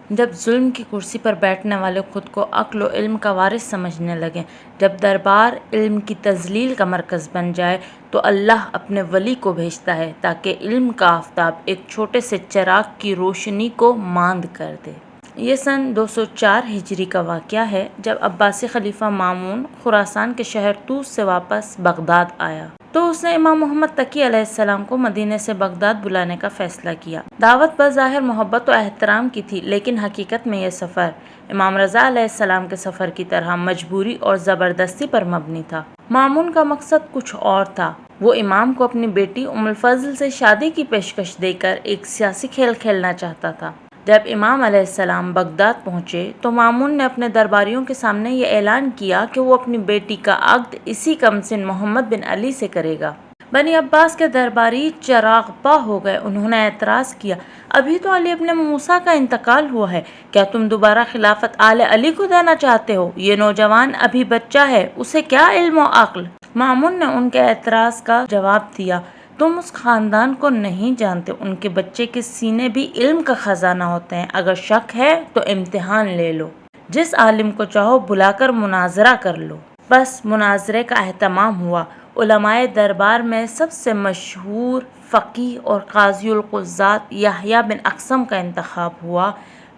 جب ظلم کی کرسی پر بیٹھنے والے خود کو عقل و علم کا وارث سمجھنے لگیں، جب دربار علم کی تذلیل کا مرکز بن جائے، تو اللہ اپنے ولی کو بھیجتا ہے تاکہ علم کا آفتاب ایک چھوٹے سے چراغ کی روشنی کو ماند کر دے۔ یہ سن 204 ہجری کا واقعہ ہے، جب عباسی خلیفہ مامون خراسان کے شہر طوس سے واپس بغداد آیا تو اس نے امام محمد تقی علیہ السلام کو مدینے سے بغداد بلانے کا فیصلہ کیا۔ دعوت بظاہر محبت و احترام کی تھی، لیکن حقیقت میں یہ سفر امام رضا علیہ السلام کے سفر کی طرح مجبوری اور زبردستی پر مبنی تھا۔ مامون کا مقصد کچھ اور تھا۔ وہ امام کو اپنی بیٹی ام الفضل سے شادی کی پیشکش دے کر ایک سیاسی کھیل کھیلنا چاہتا تھا۔ جب امام علیہ السلام بغداد پہنچے تو مامون نے اپنے درباریوں کے سامنے یہ اعلان کیا کہ وہ اپنی بیٹی کا عقد اسی کمسن محمد بن علی سے کرے گا۔ بنی عباس کے درباری چراغ پا ہو گئے۔ انہوں نے اعتراض کیا، ابھی تو علی ابن موسیٰ کا انتقال ہوا ہے، کیا تم دوبارہ خلافت آل علی کو دینا چاہتے ہو؟ یہ نوجوان ابھی بچہ ہے، اسے کیا علم و عقل؟ مامون نے ان کے اعتراض کا جواب دیا، تم اس خاندان کو نہیں جانتے، ان کے بچے کے سینے بھی علم کا خزانہ ہوتے ہیں، اگر شک ہے تو امتحان لے لو، جس عالم کو چاہو بلا کر مناظرہ کر لو۔ بس مناظرے کا اہتمام ہوا۔ علماء دربار میں سب سے مشہور فقیہ اور قاضی القضات یحییٰ بن اقسم کا انتخاب ہوا۔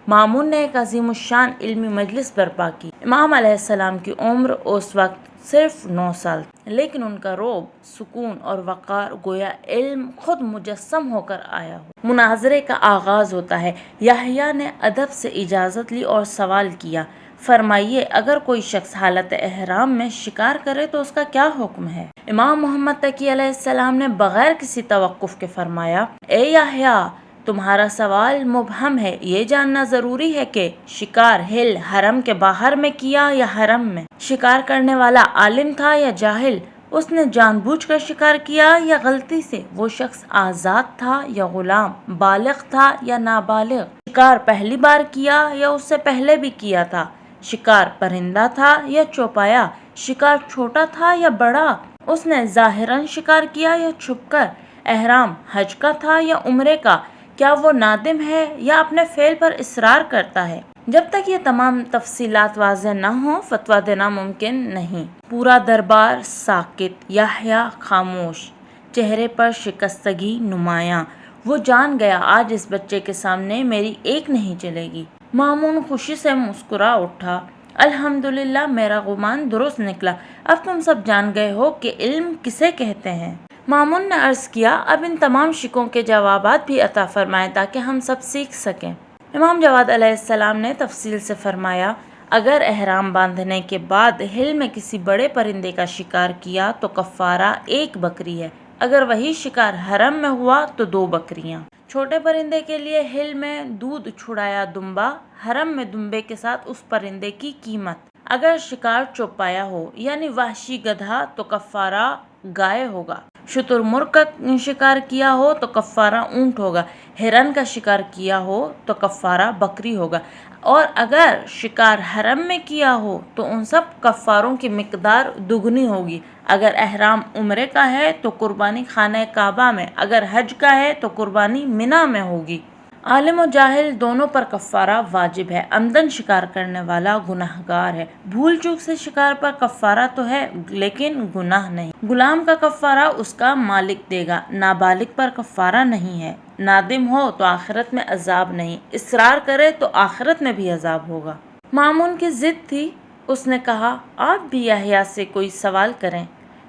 مامون نے ایک عظیم الشان علمی مجلس برپا کی۔ امام علیہ السلام کی عمر اس وقت صرف 9 سال تھی، لیکن ان کا رعب، سکون اور وقار گویا علم خود مجسم ہو کر آیا ہو۔ مناظرے کا آغاز ہوتا ہے۔ یحییٰ نے ادب سے اجازت لی اور سوال کیا، فرمائیے اگر کوئی شخص حالت احرام میں شکار کرے تو اس کا کیا حکم ہے؟ امام محمد تقی علیہ السلام نے بغیر کسی توقف کے فرمایا، اے یحییٰ، تمہارا سوال مبہم ہے، یہ جاننا ضروری ہے کہ شکار ہل حرم کے باہر میں کیا یا حرم میں؟ شکار کرنے والا عالم تھا یا جاہل؟ اس نے جان بوجھ کر شکار کیا یا غلطی سے؟ وہ شخص آزاد تھا یا غلام؟ بالغ تھا یا نابالغ؟ شکار پہلی بار کیا یا اس سے پہلے بھی کیا تھا؟ شکار پرندہ تھا یا چوپایا؟ شکار چھوٹا تھا یا بڑا؟ اس نے ظاہراً شکار کیا یا چھپ کر؟ احرام حج کا تھا یا عمرے کا؟ کیا وہ نادم ہے یا اپنے فعل پر اصرار کرتا ہے؟ جب تک یہ تمام تفصیلات واضح نہ ہوں فتویٰ دینا ممکن نہیں۔ پورا دربار ساکت، یحییٰ خاموش، چہرے پر شکستگی نمایاں۔ وہ جان گیا آج اس بچے کے سامنے میری ایک نہیں چلے گی۔ مامون خوشی سے مسکرا اٹھا، الحمدللہ، میرا گمان درست نکلا، اب تم سب جان گئے ہو کہ علم کسے کہتے ہیں۔ مامون نے عرض کیا، اب ان تمام شکوں کے جوابات بھی عطا فرمائیں تاکہ ہم سب سیکھ سکیں۔ امام جواد علیہ السلام نے تفصیل سے فرمایا، اگر احرام باندھنے کے بعد ہل میں کسی بڑے پرندے کا شکار کیا تو کفارہ 1 بکری ہے، اگر وہی شکار حرم میں ہوا تو 2 بکریاں۔ چھوٹے پرندے کے لیے ہل میں دودھ چھڑایا دمبا، حرم میں دمبے کے ساتھ اس پرندے کی قیمت۔ اگر شکار چوپایا ہو یعنی وحشی گدھا تو کفارہ گائے ہوگا، شتر مرغ کا شکار کیا ہو تو کفارہ اونٹ ہوگا، ہرن کا شکار کیا ہو تو کفارہ بکری ہوگا، اور اگر شکار حرم میں کیا ہو تو ان سب کفاروں کی مقدار دگنی ہوگی۔ اگر احرام عمرے کا ہے تو قربانی خانہ کعبہ میں، اگر حج کا ہے تو قربانی منی میں ہوگی۔ عالم و جاہل دونوں پر کفارہ واجب ہے۔ عمدن شکار کرنے والا گناہگار ہے، بھول چوک سے شکار پر کفارہ تو ہے لیکن گناہ نہیں۔ غلام کا کفارہ اس کا مالک دے گا، نابالغ پر کفارہ نہیں ہے۔ نادم ہو تو آخرت میں عذاب نہیں، اصرار کرے تو آخرت میں بھی عذاب ہوگا۔ مامون کی ضد تھی، اس نے کہا، آپ بھی یحییٰ سے کوئی سوال کریں۔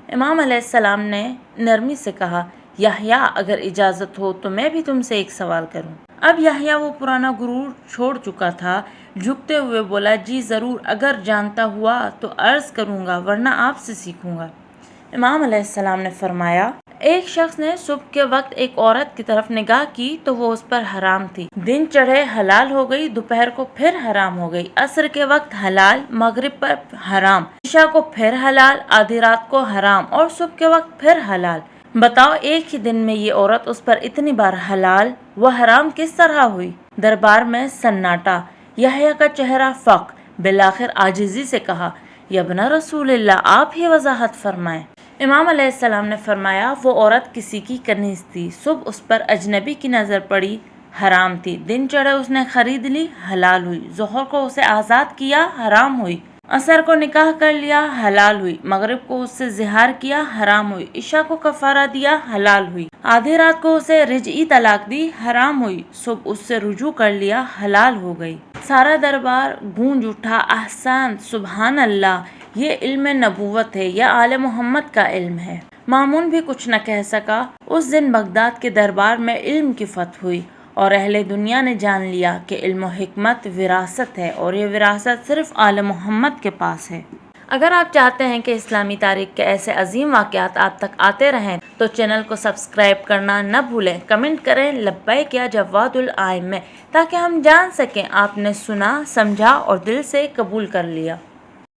امام علیہ السلام نے نرمی سے کہا، یحییٰ اگر اجازت ہو تو میں بھی تم سے ایک سوال کروں۔ اب یحییٰ وہ پرانا غرور چھوڑ چکا تھا، جھکتے ہوئے بولا، جی ضرور، اگر جانتا ہوا تو عرض کروں گا ورنہ آپ سے سیکھوں گا۔ امام علیہ السلام نے فرمایا، ایک شخص نے صبح کے وقت ایک عورت کی طرف نگاہ کی تو وہ اس پر حرام تھی، دن چڑھے حلال ہو گئی، دوپہر کو پھر حرام ہو گئی، عصر کے وقت حلال، مغرب پر حرام، عشاء کو پھر حلال، آدھی رات کو حرام اور صبح کے وقت پھر حلال۔ بتاؤ ایک ہی دن میں یہ عورت اس پر اتنی بار حلال و حرام کس طرح ہوئی؟ دربار میں سناٹا۔ یحییٰ کا چہرہ فق، بالآخر عاجزی سے کہا، یبن رسول اللہ، آپ ہی وضاحت فرمائیں۔ امام علیہ السلام نے فرمایا، وہ عورت کسی کی کنیز تھی، صبح اس پر اجنبی کی نظر پڑی، حرام تھی، دن چڑھے اس نے خرید لی، حلال ہوئی، ظہر کو اسے آزاد کیا، حرام ہوئی، عصر کو نکاح کر لیا، حلال ہوئی، مغرب کو اس سے زہار کیا، حرام ہوئی، عشاء کو کفارہ دیا، حلال ہوئی، آدھی رات کو اسے رجعی طلاق دی، حرام ہوئی، صبح اس سے رجوع کر لیا، حلال ہو گئی۔ سارا دربار گونج اٹھا، احسن، سبحان اللہ، یہ علم نبوت ہے، یہ آل محمد کا علم ہے۔ مامون بھی کچھ نہ کہہ سکا۔ اس دن بغداد کے دربار میں علم کی فتح ہوئی اور اہل دنیا نے جان لیا کہ علم و حکمت وراثت ہے اور یہ وراثت صرف آل محمد کے پاس ہے۔ اگر آپ چاہتے ہیں کہ اسلامی تاریخ کے ایسے عظیم واقعات آپ تک آتے رہیں تو چینل کو سبسکرائب کرنا نہ بھولیں، کمنٹ کریں لبیک یا جواد الائمہ تاکہ ہم جان سکیں آپ نے سنا، سمجھا اور دل سے قبول کر لیا۔